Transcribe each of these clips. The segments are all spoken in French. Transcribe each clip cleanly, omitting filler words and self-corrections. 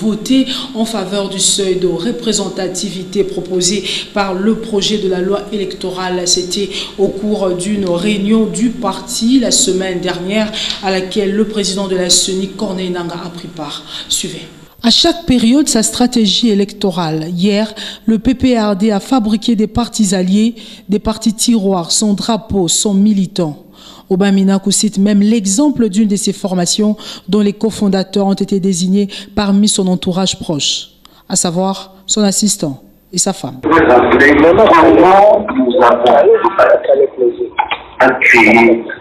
Voter en faveur du seuil de représentativité proposé par le projet de la loi électorale. C'était au cours d'une réunion du parti la semaine dernière à laquelle le président de la CENI, Corneille Nangaa, a pris part. Suivez. À chaque période, sa stratégie électorale. Hier, le PPRD a fabriqué des partis alliés, des partis tiroirs, son drapeau, son militant. Obamina cite même l'exemple d'une de ces formations dont les cofondateurs ont été désignés parmi son entourage proche, à savoir son assistant et sa femme. Nous avons créé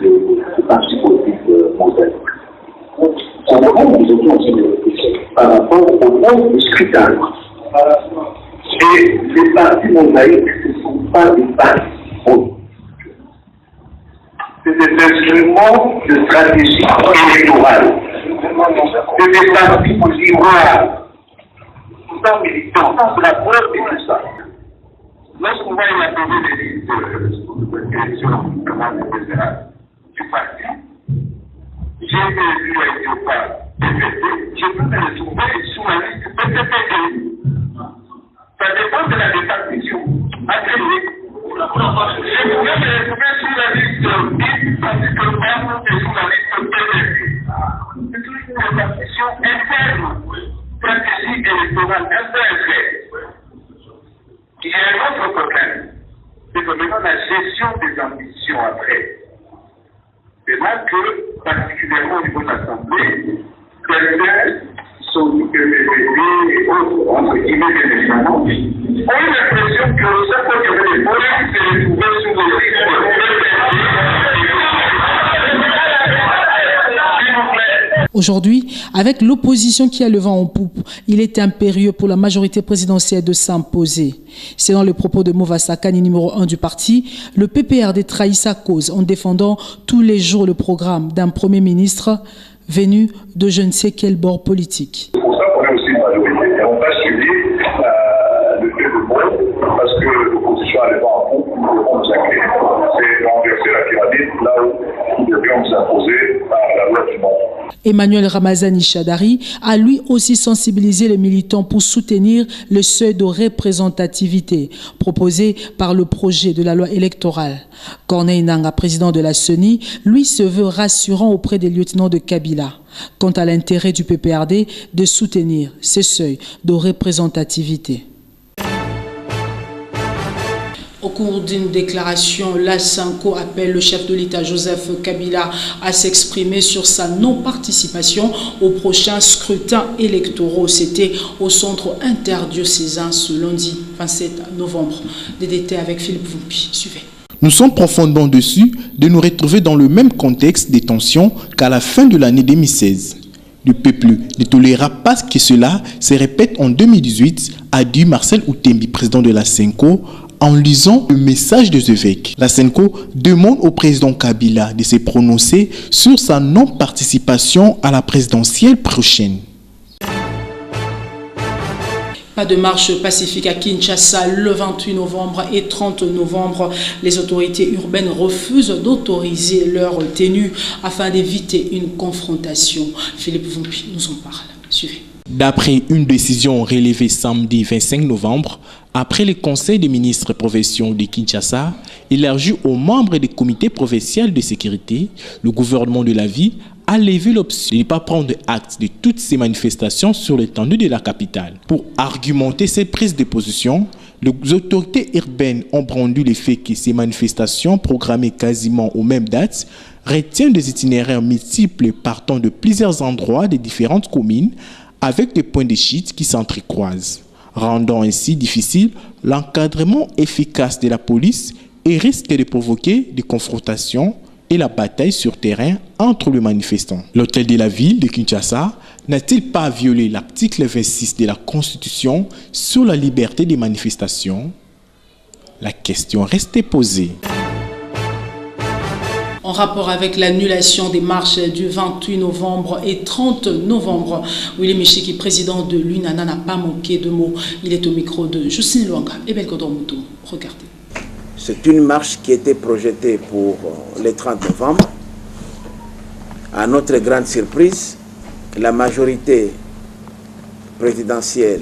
le parti politique mondial. Par rapport au monde du scrutin. Et les partis mosaïques, ce ne sont pas des partis politiques. C'est des instruments de stratégie électorale. C'est des partis tiroirs. Sans militants, sans la preuve de tout ça. Lorsqu'on va élaborer les listes d'élection du parti, j'ai vu à Ethiopia, je peux me retrouver sous la liste PPPD. Ça dépend de la répartition. Je pouvais me retrouver sous la liste BIP, tandis que le Parlement est sous la liste PPP. C'est toujours une répartition interne, stratégie électorale interne. Il y a un autre problème, c'est que maintenant la gestion des ambitions après. C'est là que, particulièrement au niveau de l'Assemblée, certains sont PPP et autres, entre guillemets, bien évidemment, ont eu l'impression que chaque fois qu'il y avait des problèmes, c'est les trouver sous le risque de Aujourd'hui, avec l'opposition qui a le vent en poupe, il est impérieux pour la majorité présidentielle de s'imposer. Selon les propos de Mova Sakani, numéro 1 du parti, le PPRD trahit sa cause en défendant tous les jours le programme d'un Premier ministre venu de je ne sais quel bord politique. C'est pour ça qu'on est aussi une majorité. Et on va suivre le fait de bon, parce que l'opposition a le vent en poupe, on nous a créé. C'est renverser la pyramide là où nous devions nous imposer par la loi du monde. Emmanuel Ramazani Chadari a lui aussi sensibilisé les militants pour soutenir le seuil de représentativité proposé par le projet de la loi électorale. Corneille Nangaa, président de la CENI, lui se veut rassurant auprès des lieutenants de Kabila quant à l'intérêt du PPRD de soutenir ce seuil de représentativité. Au cours d'une déclaration, la SENCO appelle le chef de l'État Joseph Kabila à s'exprimer sur sa non-participation aux prochains scrutins électoraux. C'était au centre interdiocésain ce lundi 27 novembre. Des détails avec Philippe Vumpi. Suivez. Nous sommes profondément déçus de nous retrouver dans le même contexte des tensions qu'à la fin de l'année 2016. Le peuple ne tolérera pas que cela se répète en 2018, a dit Marcel Outembi, président de la SENCO, en lisant le message des évêques. La SENCO demande au président Kabila de se prononcer sur sa non-participation à la présidentielle prochaine. Pas de marche pacifique à Kinshasa le 28 novembre et 30 novembre. Les autorités urbaines refusent d'autoriser leur tenue afin d'éviter une confrontation. Philippe Vumpi nous en parle. Suivez. D'après une décision relevée samedi 25 novembre, après le Conseil des ministres provinciaux de Kinshasa, élargi aux membres des comités provinciaux de sécurité, le gouvernement de la ville a levé l'option de ne pas prendre acte de toutes ces manifestations sur l'étendue de la capitale. Pour argumenter cette prise de position, les autorités urbaines ont brandi le fait que ces manifestations, programmées quasiment aux mêmes dates, retiennent des itinéraires multiples partant de plusieurs endroits des différentes communes avec des points de chute qui s'entrecroisent, rendant ainsi difficile l'encadrement efficace de la police et risque de provoquer des confrontations et la bataille sur terrain entre les manifestants. L'hôtel de la ville de Kinshasa n'a-t-il pas violé l'article 26 de la Constitution sur la liberté des manifestations? La question restait posée. En rapport avec l'annulation des marches du 28 novembre et 30 novembre, Willy Michiki, président de l'UNANA, n'a pas manqué de mots. Il est au micro de Justine Luanga et Belkodomuto. Regardez. C'est une marche qui était projetée pour le 30 novembre. À notre grande surprise, la majorité présidentielle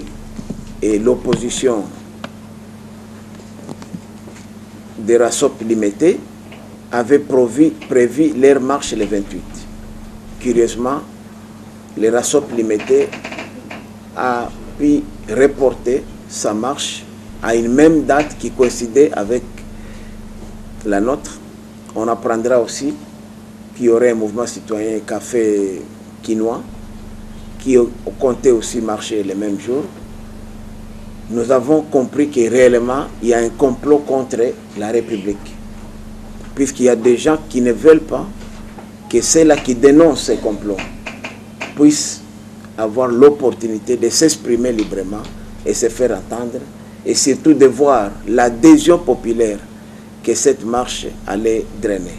et l'opposition des RASOP limités avaient prévu leur marche le 28. Curieusement, les RASOP limités a pu reporter sa marche à une même date qui coïncidait avec la nôtre. On apprendra aussi qu'il y aurait un mouvement citoyen Café Quinois qui comptait aussi marcher le même jour. Nous avons compris que réellement il y a un complot contre la République, puisqu'il y a des gens qui ne veulent pas que ceux-là qui dénoncent ces complots puissent avoir l'opportunité de s'exprimer librement et se faire entendre, et surtout de voir l'adhésion populaire que cette marche allait drainer.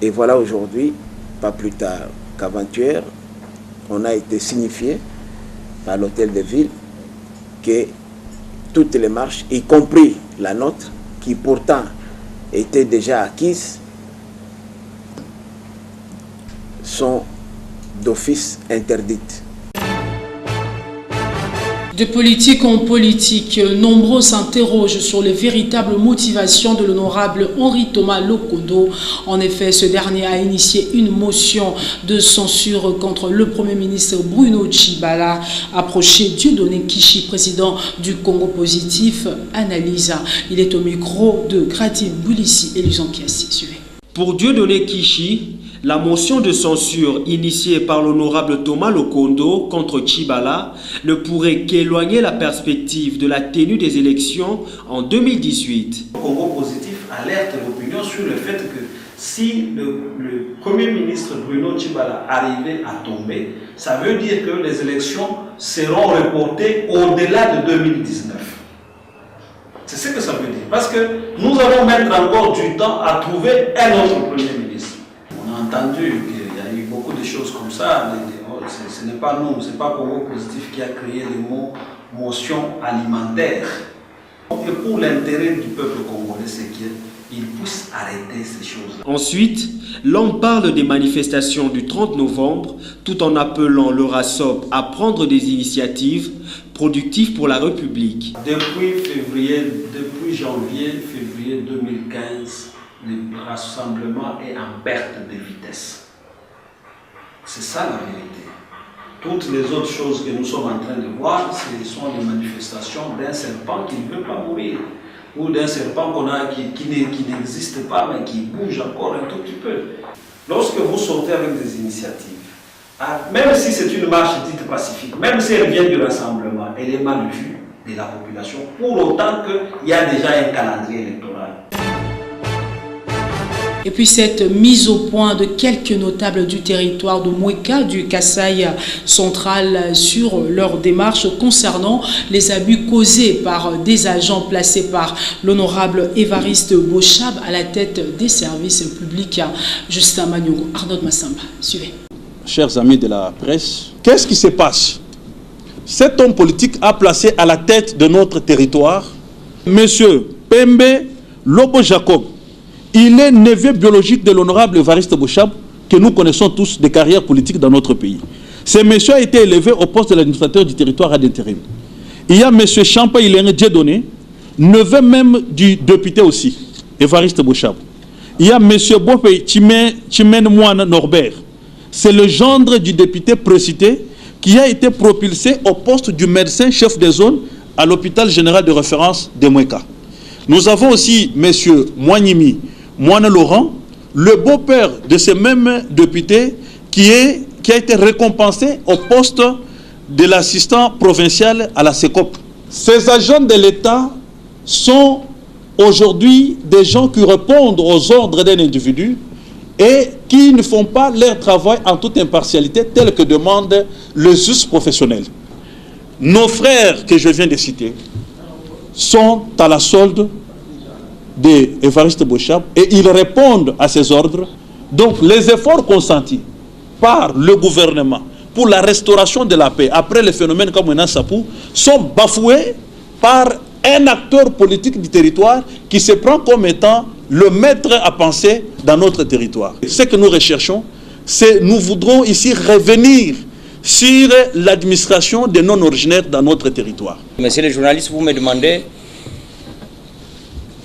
Et voilà aujourd'hui, pas plus tard qu'avant-hier, on a été signifié par l'hôtel de ville que toutes les marches, y compris la nôtre, qui pourtant était déjà acquises, sont d'office interdites. De politique en politique, nombreux s'interrogent sur les véritables motivations de l'honorable Henri Thomas Lokondo. En effet, ce dernier a initié une motion de censure contre le Premier ministre Bruno Tshibala, approché Dieudonné Kishi, président du Congo Positif, analyse. Il est au micro de Grative Boulissi et Luzon Kiassi. Suivez. Pour Dieudonné Kishi, la motion de censure initiée par l'honorable Thomas Lokondo contre Tshibala ne pourrait qu'éloigner la perspective de la tenue des élections en 2018. Le Congo Positif alerte l'opinion sur le fait que si le Premier ministre Bruno Tshibala arrivait à tomber, ça veut dire que les élections seront reportées au-delà de 2019. C'est ce que ça veut dire. Parce que nous allons mettre encore du temps à trouver un autre Premier ministre. On a entendu qu'il y a eu beaucoup de choses comme ça. Ce n'est pas nous, ce n'est pas Congo Positif qui a créé le mot motion alimentaire. Et pour l'intérêt du peuple congolais, c'est qu'il puisse arrêter ces choses. Ensuite, l'homme parle des manifestations du 30 novembre, tout en appelant le RASOP à prendre des initiatives productives pour la République. Depuis janvier-février 2015, le rassemblement est en perte de vitesse. C'est ça la vérité. Toutes les autres choses que nous sommes en train de voir, ce sont les manifestations d'un serpent qui ne veut pas mourir, ou d'un serpent qui n'existe pas mais qui bouge encore un tout petit peu. Lorsque vous sortez avec des initiatives, même si c'est une marche dite pacifique, même si elle vient du rassemblement, elle est mal vue de la population, pour autant qu'il y a déjà un calendrier électoral. Et puis cette mise au point de quelques notables du territoire de Moueka, du Kasaï central, sur leur démarche concernant les abus causés par des agents placés par l'honorable Évariste Bochab à la tête des services publics. Justin Magnogo, Arnaud Massamba, suivez. Chers amis de la presse, qu'est-ce qui se passe? Cet homme politique a placé à la tête de notre territoire Monsieur Pembe Lobo Jacob. Il est neveu biologique de l'honorable Évariste Bochab, que nous connaissons tous des carrières politiques dans notre pays. Ce monsieur a été élevé au poste de l'administrateur du territoire à l'intérim. Il y a monsieur Champa Ilenge Dieudonné, neveu même du député aussi, Évariste Bochab. Il y a monsieur Bopé Chimène Moine Norbert. C'est le gendre du député précité qui a été propulsé au poste du médecin chef de zone à l'hôpital général de référence de Moueka. Nous avons aussi monsieur Moignimi Moine Laurent, le beau-père de ce même député qui a été récompensé au poste de l'assistant provincial à la SECOP. Ces agents de l'État sont aujourd'hui des gens qui répondent aux ordres d'un individu et qui ne font pas leur travail en toute impartialité tel que demande le juge professionnel. Nos frères que je viens de citer sont à la solde d'Évariste Bochab et ils répondent à ces ordres. Donc les efforts consentis par le gouvernement pour la restauration de la paix après les phénomènes comme Menan Sapou sont bafoués par un acteur politique du territoire qui se prend comme étant le maître à penser dans notre territoire. Ce que nous recherchons, c'est nous voudrons ici revenir sur l'administration des non-originaires dans notre territoire. Monsieur le journaliste, vous me demandez,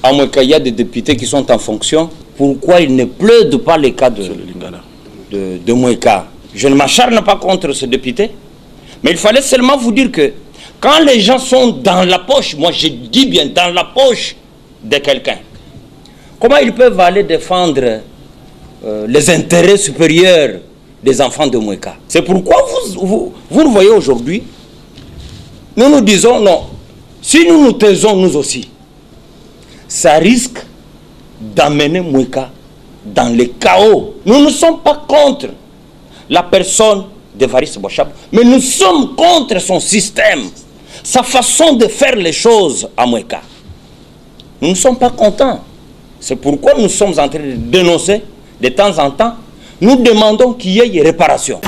à moins qu'il y a des députés qui sont en fonction, pourquoi il ne plaide pas les cas de Moueka. Je ne m'acharne pas contre ce député, mais il fallait seulement vous dire que quand les gens sont dans la poche, moi je dis bien dans la poche de quelqu'un, comment ils peuvent aller défendre les intérêts supérieurs des enfants de Moueka? C'est pourquoi vous le voyez aujourd'hui, nous disons non, si nous nous taisons nous aussi, ça risque d'amener Moueka dans le chaos. Nous ne sommes pas contre la personne d'Évariste Bochab, mais nous sommes contre son système, sa façon de faire les choses à Moueka. Nous ne sommes pas contents. C'est pourquoi nous sommes en train de dénoncer de temps en temps. Nous demandons qu'il y ait réparation.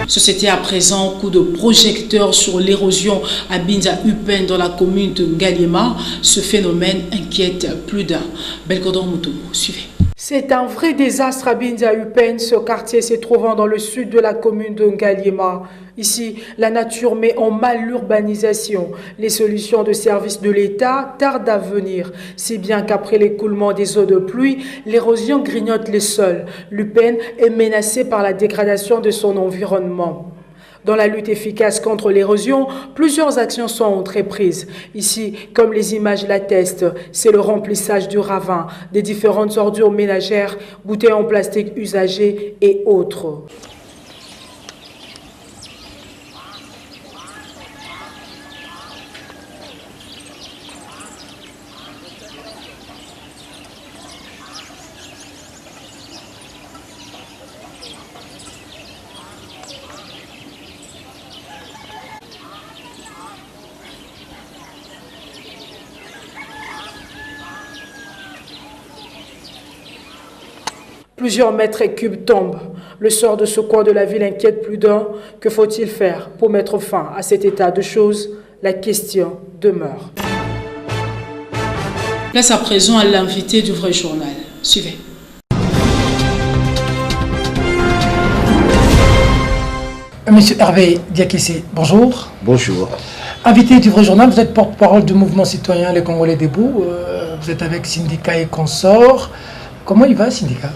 C'était à présent coup de projecteur sur l'érosion à Binza Upen dans la commune de Ngaliema. Ce phénomène inquiète plus d'un. Belkodor Moutoumou, suivez. C'est un vrai désastre à Binza Upen. Ce quartier se trouvant dans le sud de la commune de Ngaliema. Ici, la nature met en mal l'urbanisation. Les solutions de services de l'État tardent à venir. Si bien qu'après l'écoulement des eaux de pluie, l'érosion grignote les sols. L'Upen est menacée par la dégradation de son environnement. Dans la lutte efficace contre l'érosion, plusieurs actions sont entreprises. Ici, comme les images l'attestent, c'est le remplissage du ravin, des différentes ordures ménagères, bouteilles en plastique usagées et autres. Plusieurs mètres cubes tombent. Le sort de ce coin de la ville inquiète plus d'un. Que faut-il faire pour mettre fin à cet état de choses? La question demeure. Place à présent à l'invité du vrai journal. Suivez. Monsieur Hervé Diakissé, bonjour. Bonjour. Invité du vrai journal, vous êtes porte-parole du mouvement citoyen Les Congolais Debout. Vous êtes avec syndicat et consorts. Comment il va, syndicat?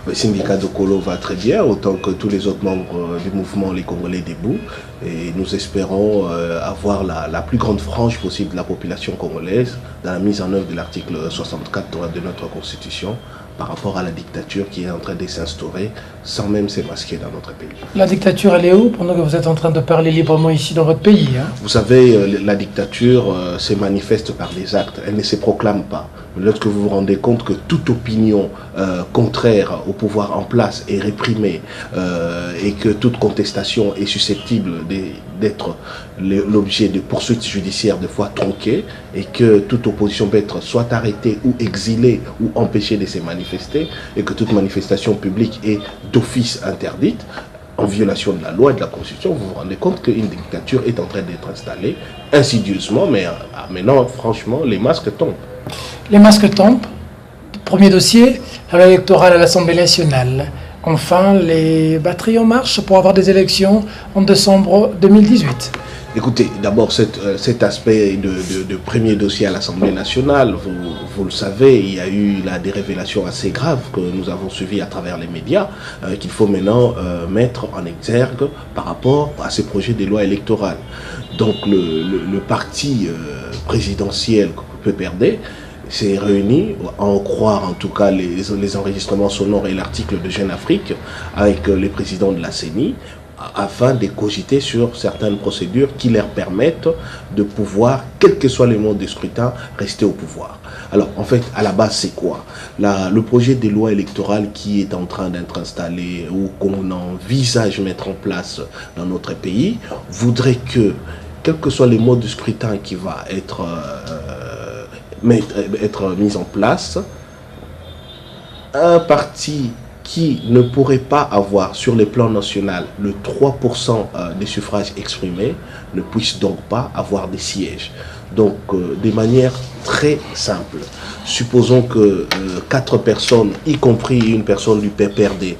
Le syndicat de Kolo va très bien, autant que tous les autres membres du mouvement Les Congolais Debout. Et nous espérons avoir la plus grande frange possible de la population congolaise dans la mise en œuvre de l'article 64 de notre Constitution par rapport à la dictature qui est en train de s'instaurer sans même s'émasquer dans notre pays. La dictature, elle est où pendant que vous êtes en train de parler librement ici dans votre pays, hein? Vous savez, la dictature se manifeste par des actes, elle ne se proclame pas. Lorsque vous vous rendez compte que toute opinion contraire au pouvoir en place est réprimée et que toute contestation est susceptible d'être l'objet de poursuites judiciaires de fois tronquées et que toute opposition peut être soit arrêtée ou exilée ou empêchée de se manifester et que toute manifestation publique est d'office interdite en violation de la loi et de la Constitution, vous vous rendez compte qu'une dictature est en train d'être installée insidieusement, mais maintenant franchement les masques tombent. Les masques tombent. Premier dossier, la loi électorale à l'Assemblée nationale. Enfin, les batteries en marche pour avoir des élections en décembre 2018. Écoutez, d'abord cet aspect de premier dossier à l'Assemblée nationale, vous le savez, il y a eu là des révélations assez graves que nous avons suivies à travers les médias, qu'il faut maintenant mettre en exergue par rapport à ces projets de loi électorale. Donc le parti présidentiel PPRD s'est réuni, à en croire en tout cas les enregistrements sonores et l'article de Jeune Afrique avec les présidents de la CENI, afin de cogiter sur certaines procédures qui leur permettent de pouvoir, quel que soit le mode de scrutin, rester au pouvoir. Alors en fait, à la base, c'est quoi? Le projet de loi électorale qui est en train d'être installé ou qu'on envisage mettre en place dans notre pays voudrait que, quel que soit le mode de scrutin qui va être mis en place, un parti qui ne pourrait pas avoir sur le plan national le 3% des suffrages exprimés ne puisse donc pas avoir des sièges. Donc de manière très simple, supposons que 4 personnes, y compris une personne du PPRD,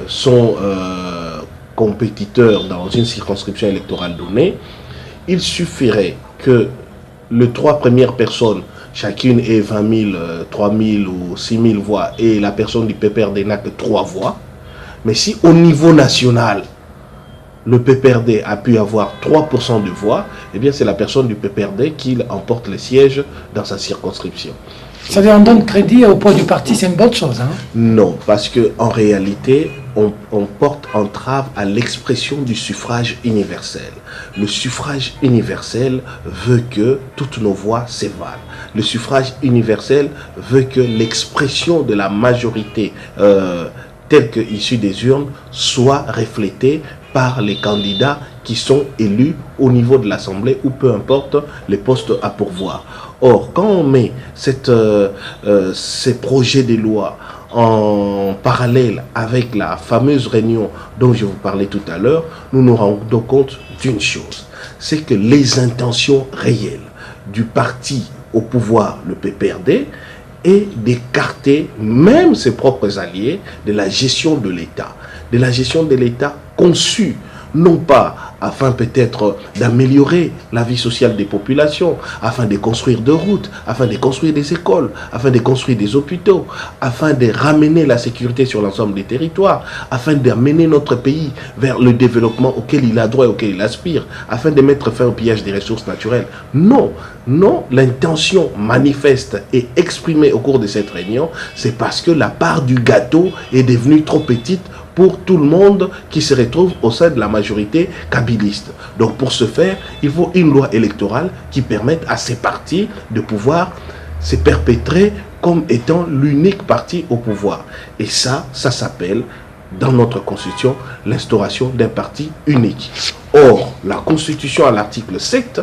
sont compétiteurs dans une circonscription électorale donnée, il suffirait que les 3 premières personnes, chacune ait 20 000, 3 000 ou 6 000 voix, et la personne du PPRD n'a que 3 voix. Mais si au niveau national, le PPRD a pu avoir 3% de voix, eh bien c'est la personne du PPRD qui emporte le siège dans sa circonscription. Ça veut dire on donne crédit au poids du parti, c'est une bonne chose, hein? Non, parce qu'en réalité, on porte entrave à l'expression du suffrage universel. Le suffrage universel veut que toutes nos voix s'évalent. Le suffrage universel veut que l'expression de la majorité telle qu'issue des urnes soit reflétée par les candidats qui sont élus au niveau de l'Assemblée ou peu importe les postes à pourvoir. Or, quand on met ces projets de loi en parallèle avec la fameuse réunion dont je vous parlais tout à l'heure, nous nous rendons compte d'une chose, c'est que les intentions réelles du parti au pouvoir, le PPRD, est d'écarter même ses propres alliés de la gestion de l'État. De la gestion de l'État conçue non pas afin peut-être d'améliorer la vie sociale des populations, afin de construire des routes, afin de construire des écoles, afin de construire des hôpitaux, afin de ramener la sécurité sur l'ensemble des territoires, afin d'amener notre pays vers le développement auquel il a droit et auquel il aspire, afin de mettre fin au pillage des ressources naturelles. Non, non, l'intention manifeste et exprimée au cours de cette réunion, c'est parce que la part du gâteau est devenue trop petite pour tout le monde qui se retrouve au sein de la majorité kabiliste. Donc pour ce faire, il faut une loi électorale qui permette à ces partis de pouvoir se perpétrer comme étant l'unique parti au pouvoir. Et ça s'appelle, dans notre constitution, l'instauration d'un parti unique. Or, la constitution à l'article 7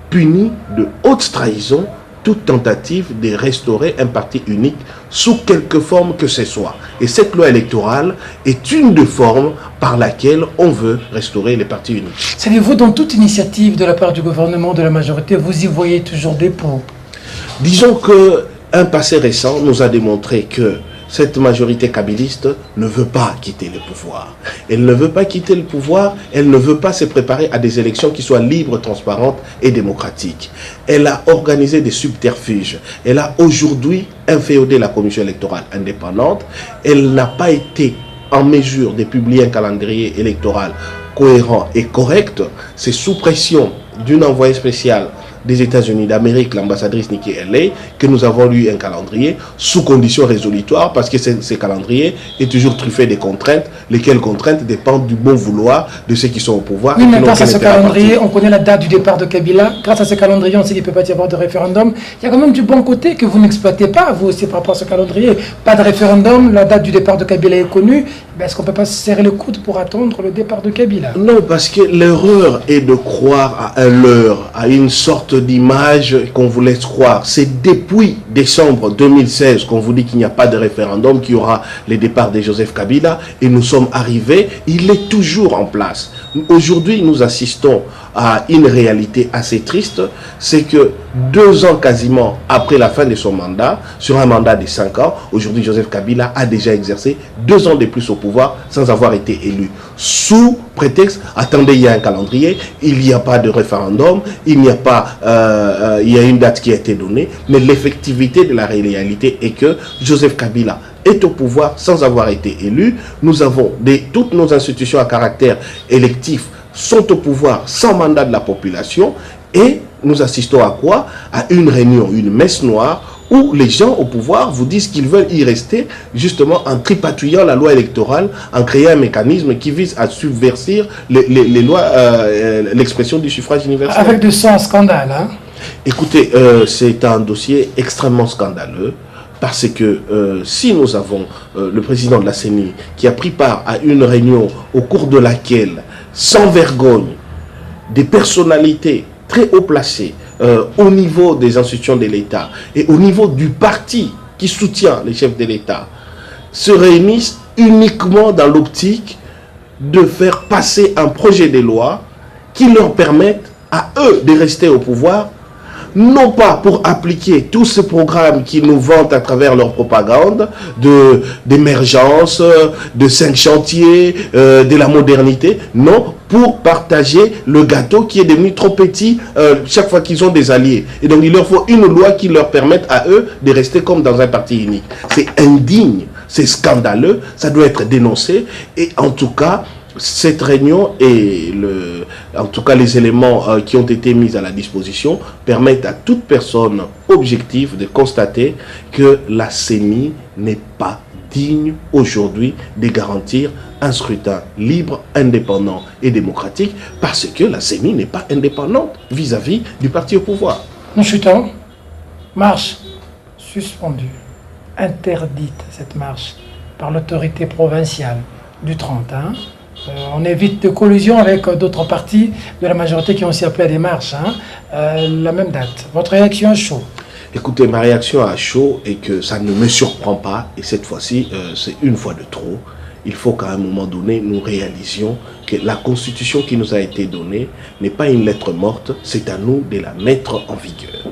punit de haute trahison toute tentative de restaurer un parti unique sous quelque forme que ce soit. Et cette loi électorale est une des formes par laquelle on veut restaurer les partis uniques. Savez-vous, dans toute initiative de la part du gouvernement, de la majorité, vous y voyez toujours des points? Disons qu'un passé récent nous a démontré que cette majorité kabiliste ne veut pas quitter le pouvoir. Elle ne veut pas quitter le pouvoir, elle ne veut pas se préparer à des élections qui soient libres, transparentes et démocratiques. Elle a organisé des subterfuges. Elle a aujourd'hui inféodé la commission électorale indépendante. Elle n'a pas été en mesure de publier un calendrier électoral cohérent et correct. C'est sous pression d'une envoyée spéciale des États-Unis d'Amérique, l'ambassadrice Nikki Haley, que nous avons lu un calendrier sous conditions résolutoires, parce que ce calendrier est toujours truffé des contraintes, lesquelles contraintes dépendent du bon vouloir de ceux qui sont au pouvoir. Oui, mais grâce à ce calendrier, on connaît la date du départ de Kabila. Grâce à ce calendrier, on sait qu'il ne peut pas y avoir de référendum. Il y a quand même du bon côté que vous n'exploitez pas, vous aussi, par rapport à ce calendrier. Pas de référendum, la date du départ de Kabila est connue. Est-ce qu'on ne peut pas se serrer le coude pour attendre le départ de Kabila? Non, parce que l'erreur est de croire à un leurre, à une sorte d'image qu'on vous laisse croire. C'est depuis décembre 2016 qu'on vous dit qu'il n'y a pas de référendum, qu'il y aura le départ de Joseph Kabila, et nous sommes arrivés, il est toujours en place. Aujourd'hui, nous assistons à une réalité assez triste, c'est que 2 ans quasiment après la fin de son mandat, sur un mandat de 5 ans, aujourd'hui Joseph Kabila a déjà exercé 2 ans de plus au pouvoir sans avoir été élu. Sous prétexte, attendez, il y a un calendrier, il n'y a pas de référendum, il n'y a pas, il y a une date qui a été donnée, mais l'effectivité de la réalité est que Joseph Kabila est au pouvoir sans avoir été élu. Nous avons toutes nos institutions à caractère électif sont au pouvoir sans mandat de la population, et nous assistons à quoi? À une réunion, une messe noire, où les gens au pouvoir vous disent qu'ils veulent y rester justement en tripatouillant la loi électorale, en créant un mécanisme qui vise à subvertir les lois, l'expression du suffrage universel. Avec de son scandale, hein? Écoutez, c'est un dossier extrêmement scandaleux. Parce que si nous avons le président de la CENI qui a pris part à une réunion au cours de laquelle, sans vergogne, des personnalités très haut placées au niveau des institutions de l'État et au niveau du parti qui soutient les chefs de l'État, se réunissent uniquement dans l'optique de faire passer un projet de loi qui leur permette à eux de rester au pouvoir, non pas pour appliquer tous ces programmes qu'ils nous vantent à travers leur propagande d'émergence, de 5 chantiers, de la modernité, non, pour partager le gâteau qui est devenu trop petit chaque fois qu'ils ont des alliés. Et donc il leur faut une loi qui leur permette à eux de rester comme dans un parti unique. C'est indigne, c'est scandaleux, ça doit être dénoncé. Et en tout cas, cette réunion et en tout cas les éléments qui ont été mis à la disposition permettent à toute personne objective de constater que la CENI n'est pas digne aujourd'hui de garantir un scrutin libre, indépendant et démocratique, parce que la CENI n'est pas indépendante vis-à-vis du parti au pouvoir. Nous chutons. Marche suspendue, interdite cette marche par l'autorité provinciale du 30. On évite de collusion avec d'autres partis de la majorité qui ont aussi appelé à des marches. La même date. Votre réaction à chaud? Écoutez, ma réaction à chaud est que ça ne me surprend pas, et cette fois-ci, c'est une fois de trop. Il faut qu'à un moment donné, nous réalisions que la constitution qui nous a été donnée n'est pas une lettre morte, c'est à nous de la mettre en vigueur.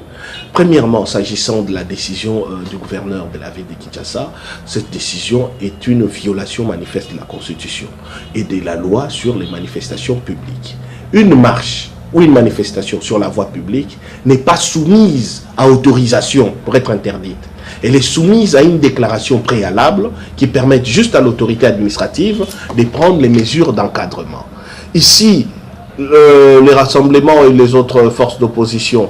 Premièrement, s'agissant de la décision du gouverneur de la ville de Kinshasa, cette décision est une violation manifeste de la constitution et de la loi sur les manifestations publiques. Une marche ou une manifestation sur la voie publique n'est pas soumise à autorisation pour être interdite. Elle est soumise à une déclaration préalable qui permet juste à l'autorité administrative de prendre les mesures d'encadrement. Ici, les rassemblements et les autres forces d'opposition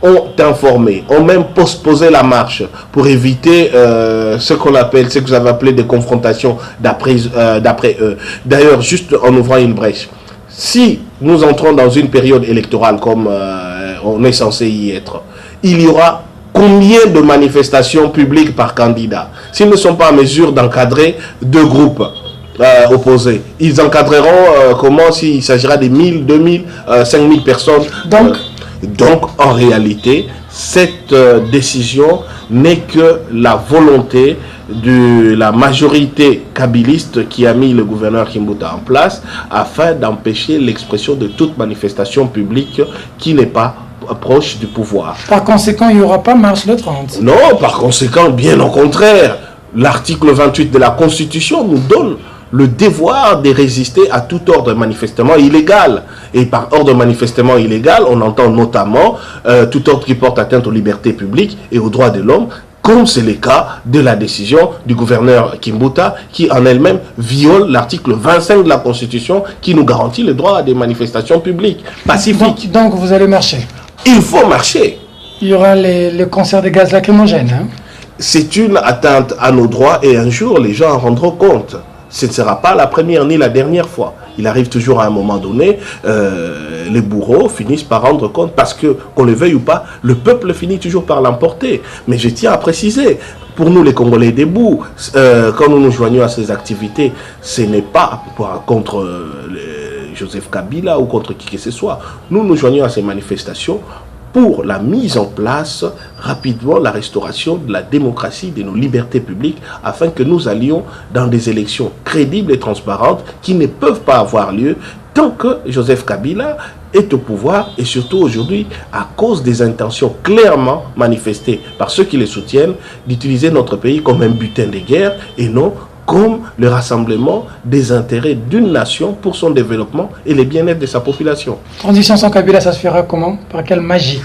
ont informé, ont même postposé la marche pour éviter ce qu'on appelle, ce que vous avez appelé des confrontations d'après eux. D'ailleurs, juste en ouvrant une brèche, si nous entrons dans une période électorale comme on est censé y être, il y aura combien de manifestations publiques par candidat? S'ils ne sont pas en mesure d'encadrer 2 groupes opposés, ils encadreront comment s'il s'agira de 1000, 2000, 5000 personnes? Donc, en réalité, cette décision n'est que la volonté de la majorité kabyliste qui a mis le gouverneur Kimbuta en place afin d'empêcher l'expression de toute manifestation publique qui n'est pas proche du pouvoir. Par conséquent, il n'y aura pas marche le 30. Non, par conséquent, bien au contraire. L'article 28 de la Constitution nous donne le devoir de résister à tout ordre manifestement illégal. Et par ordre manifestement illégal, on entend notamment tout ordre qui porte atteinte aux libertés publiques et aux droits de l'homme, comme c'est le cas de la décision du gouverneur Kimbuta, qui en elle-même viole l'article 25 de la Constitution, qui nous garantit le droit à des manifestations publiques, pacifiques. Donc vous allez marcher? Il faut marcher. Il y aura les concerts de gaz lacrymogène. C'est une atteinte à nos droits et un jour les gens en rendront compte. Ce ne sera pas la première ni la dernière fois. Il arrive toujours à un moment donné, les bourreaux finissent par rendre compte, parce que, qu'on le veuille ou pas, le peuple finit toujours par l'emporter. Mais je tiens à préciser, pour nous les Congolais debout, quand nous nous joignons à ces activités, ce n'est pas contre Joseph Kabila ou contre qui que ce soit. Nous nous joignons à ces manifestations pour la mise en place rapidement, la restauration de la démocratie, de nos libertés publiques, afin que nous allions dans des élections crédibles et transparentes qui ne peuvent pas avoir lieu tant que Joseph Kabila est au pouvoir, et surtout aujourd'hui à cause des intentions clairement manifestées par ceux qui les soutiennent d'utiliser notre pays comme un butin de guerre et non comme le rassemblement des intérêts d'une nation pour son développement et le bien-être de sa population. Transition sans Kabila, ça se fera comment? Par quelle magie?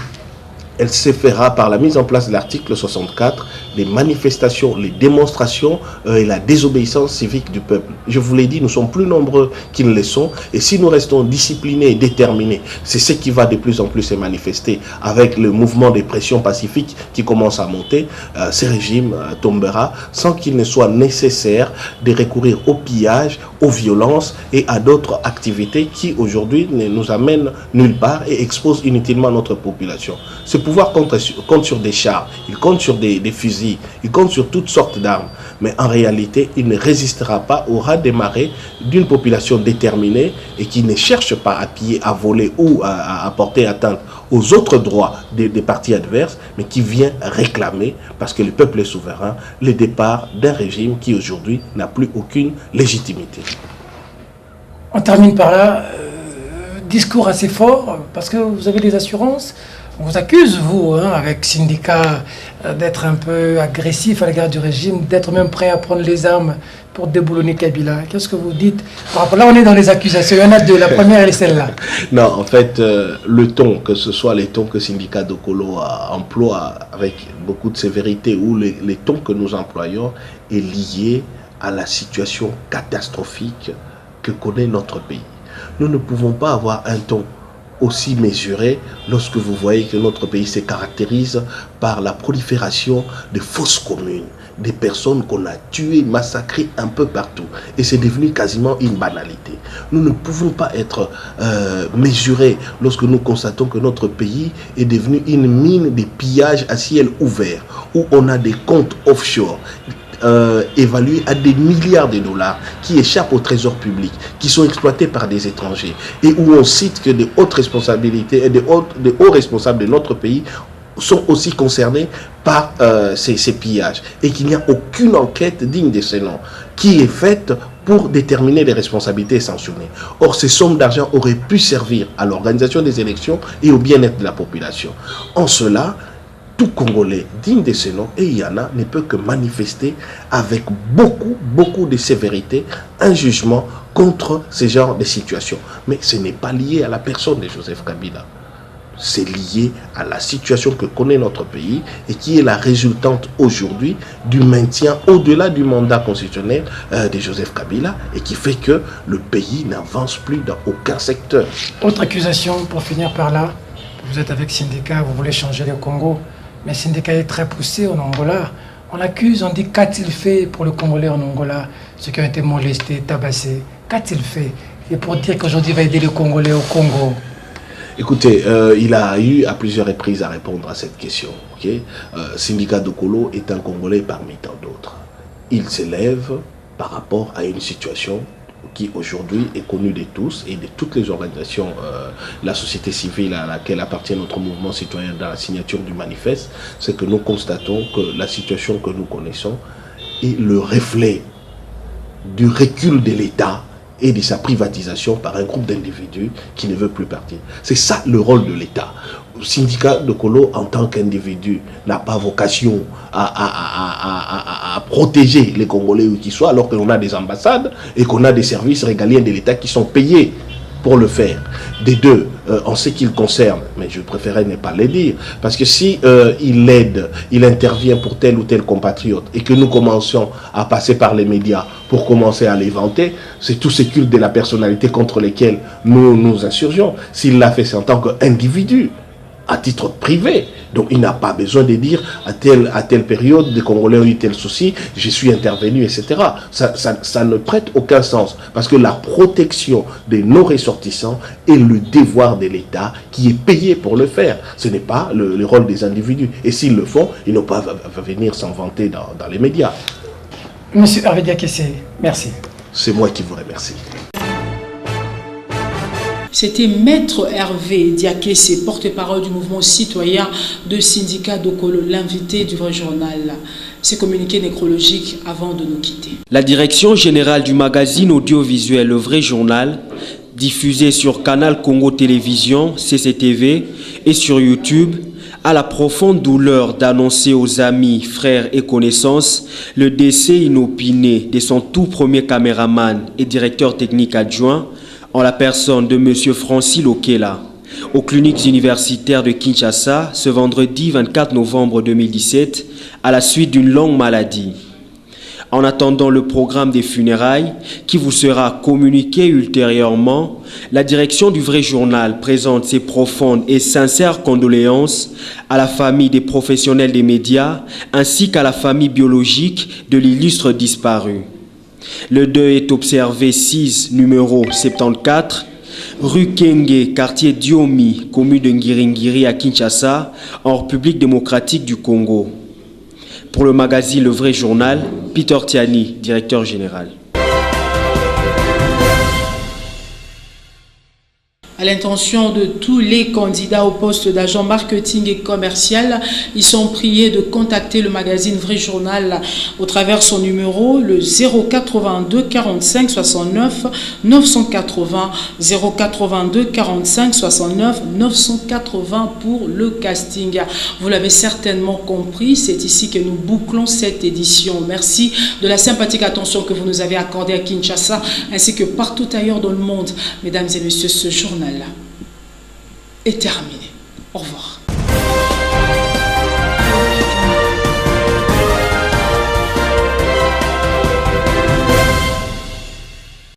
Elle se fera par la mise en place de l'article 64, les manifestations, les démonstrations et la désobéissance civique du peuple. Je vous l'ai dit, nous sommes plus nombreux qu'ils ne le sont, et si nous restons disciplinés et déterminés, c'est ce qui va de plus en plus se manifester avec le mouvement des pressions pacifiques qui commence à monter. Ce régime tombera sans qu'il ne soit nécessaire de recourir au pillage, aux violences et à d'autres activités qui aujourd'hui ne nous amènent nulle part et exposent inutilement notre population. Ce pouvoir compte sur des chars, il compte sur des fusils, il compte sur toutes sortes d'armes. Mais en réalité, il ne résistera pas au raz des marées d'une population déterminée et qui ne cherche pas à piller, à voler ou à porter atteinte aux autres droits des partis adverses, mais qui vient réclamer, parce que le peuple est souverain, le départ d'un régime qui aujourd'hui n'a plus aucune légitimité. On termine par là. Discours assez fort, parce que vous avez des assurances. On vous accuse, vous, avec syndicat, d'être un peu agressif à l'égard du régime, d'être même prêt à prendre les armes pour déboulonner Kabila. Qu'est-ce que vous dites par rapport? Là, on est dans les accusations. Il y en a deux. La première, elle est celle-là. Non, en fait, le ton, que ce soit les tons que Syndicat Dokolo emploie avec beaucoup de sévérité ou les tons que nous employons est lié à la situation catastrophique que connaît notre pays. Nous ne pouvons pas avoir un ton aussi mesuré lorsque vous voyez que notre pays se caractérise par la prolifération de fausses communes, des personnes qu'on a tuées, massacrées un peu partout. Et c'est devenu quasiment une banalité. Nous ne pouvons pas être mesurés lorsque nous constatons que notre pays est devenu une mine de pillages à ciel ouvert, où on a des comptes offshore, évalués à des milliards de dollars qui échappent au trésor public, qui sont exploités par des étrangers, et où on cite que des hautes responsabilités et des hauts responsables de notre pays sont aussi concernés par ces pillages, et qu'il n'y a aucune enquête digne de ce nom qui est faite pour déterminer les responsabilités et sanctionner. Or, ces sommes d'argent auraient pu servir à l'organisation des élections et au bien-être de la population. En cela, tout Congolais digne de ce nom, et il y en a, ne peut que manifester avec beaucoup de sévérité un jugement contre ce genre de situation. Mais ce n'est pas lié à la personne de Joseph Kabila. C'est lié à la situation que connaît notre pays et qui est la résultante aujourd'hui du maintien au-delà du mandat constitutionnel de Joseph Kabila, et qui fait que le pays n'avance plus dans aucun secteur. Autre accusation, pour finir par là, vous êtes avec Syndicat, vous voulez changer le Congo, mais Syndicat est très poussé en Angola. On accuse, on dit qu'a-t-il fait pour le Congolais en Angola, ceux qui ont été molestés, tabassés, qu'a-t-il fait? Et pour dire qu'aujourd'hui il va aider les Congolais au Congo. Écoutez, il a eu à plusieurs reprises à répondre à cette question. Okay? Syndicat Dokolo est un Congolais parmi tant d'autres. Il s'élève par rapport à une situation qui aujourd'hui est connue de tous et de toutes les organisations, la société civile à laquelle appartient notre mouvement citoyen dans la signature du manifeste, c'est que nous constatons que la situation que nous connaissons est le reflet du recul de l'État et de sa privatisation par un groupe d'individus qui ne veut plus partir. C'est ça le rôle de l'État. Le syndicat Dokolo, en tant qu'individu, n'a pas vocation à protéger les Congolais où qu'ils soient, alors que l'on a des ambassades et qu'on a des services régaliens de l'État qui sont payés pour le faire. Des deux, en ce qui le concerne, mais je préférais ne pas le dire, parce que si il aide, il intervient pour tel ou tel compatriote, et que nous commencions à passer par les médias pour commencer à les vanter, c'est tous ces cultes de la personnalité contre lesquels nous nous insurgeons. S'il l'a fait, c'est en tant qu'individu, à titre privé. Donc il n'a pas besoin de dire à telle période, les Congolais ont eu tel souci, je suis intervenu, etc. Ça ne prête aucun sens, parce que la protection de nos ressortissants est le devoir de l'État qui est payé pour le faire. Ce n'est pas le rôle des individus. Et s'ils le font, ils n'ont pas à venir s'en vanter dans les médias. Monsieur Hervé Diakessé, merci. C'est moi qui vous remercie. C'était Maître Hervé Diakessé, porte-parole du mouvement citoyen de Syndicat Dokolo, l'invité du Vrai Journal. Ces communiqués nécrologiques avant de nous quitter. La direction générale du magazine audiovisuel Le Vrai Journal, diffusé sur Canal Congo Télévision, CCTV et sur YouTube, a la profonde douleur d'annoncer aux amis, frères et connaissances le décès inopiné de son tout premier caméraman et directeur technique adjoint, en la personne de M. Francis Lokela, aux cliniques universitaires de Kinshasa ce vendredi 24 novembre 2017 à la suite d'une longue maladie. En attendant le programme des funérailles qui vous sera communiqué ultérieurement, la direction du Vrai Journal présente ses profondes et sincères condoléances à la famille des professionnels des médias ainsi qu'à la famille biologique de l'illustre disparu. Le deuil est observé 6, numéro 74, rue Kenge, quartier Diomi, commune de Ngiringiri à Kinshasa, en République démocratique du Congo. Pour le magazine Le Vrai Journal, Peter Tiani, directeur général. À l'intention de tous les candidats au poste d'agent marketing et commercial, ils sont priés de contacter le magazine Vrai Journal au travers son numéro, le 082 45 69 980, 082 45 69 980 pour le casting. Vous l'avez certainement compris, c'est ici que nous bouclons cette édition. Merci de la sympathique attention que vous nous avez accordée à Kinshasa ainsi que partout ailleurs dans le monde. Mesdames et messieurs, ce journal est terminé. Au revoir.